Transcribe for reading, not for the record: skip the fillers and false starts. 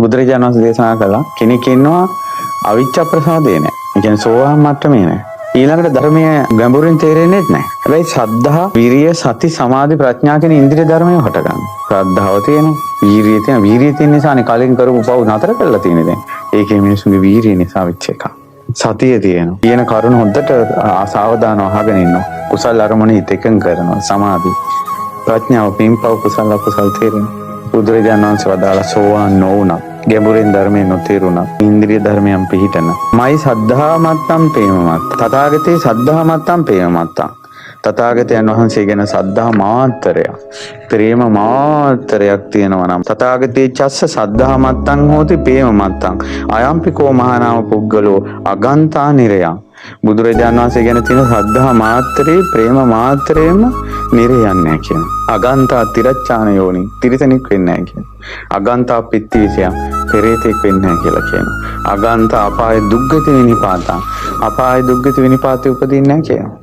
බුදුරජාණන් වහන්සේ දේශනා කළා කෙනෙක් ඉන්නවා අවිච්ඡ ප්‍රසාදේ නැහැ. ඒ කියන්නේ සෝවාන් මට්ටමේ නැහැ. ඊළඟට ධර්මයේ ගැඹුරින් තේරෙන්නේ නැහැ. හැබැයි ශ්‍රද්ධා, විරිය, සති, සමාධි, ප්‍රඥා කියන ඉන්ද්‍රිය ධර්මය හට ගන්න. ශ්‍රද්ධාව තියෙනවා, වීරිය තියෙනවා. වීරිය තියෙන නිසානේ කලින් කරපු පව් නතර කරලා තියෙන්නේ දැන්. ඒකේ මිනිස්සුගේ වීරිය නිසා වෙච්ච එක. සතිය තියෙනවා. කියන කරුණ හොද්දට සාවධානව අහගෙන ඉන්නවා. කුසල අරමුණ හිත එකඟ කරනවා. සමාධි, ප්‍රඥාව, පින්පව්, කුසල අකුසල තේරෙනවා. බුදුරජාණන් වහන්සේ වදාළ සෝවාන් නොවුණා. ගැඹුරින් ධර්මයෙන් නොතේරුණා. ඉන්ද්‍රිය ධර්මයන් පිහිටන. මයි සද්ධා මත්තම් ප්‍රේම මත්ත. තථාගතේ සද්ධා මත්තම් ප්‍රේම මත්තම්. තථාගතයන් වහන්සේ ගැන සද්ධා මාත්‍රයක්, ප්‍රේම මාත්‍රයක් තියෙනවා නම් තථාගතේ චස්ස සද්ධා මත්තං හෝති ප්‍රේම මත්තං. අයම්පිකෝ මහානාම පුද්ගලෝ අගන්තා නිරයං. බුදුරජාණන් වහන්සේ ගැන තියෙන සද්ධා මාත්‍රේ ප්‍රේම මාත්‍රේම නිරයන්නේ නැහැ කියන. අගන්තා තිරච්ඡාන යෝනි තිරිසනෙක් වෙන්නේ නැහැ කියන. අගන්තා පිත්තිවිසය පෙරේතෙක් වෙන්නේ නැහැ කියලා කියනවා. අගන්තා අපාය දුක්ගති විනිපාතං අපාය දුක්ගති විනිපාතේ උපදින්නේ නැහැ කියනවා.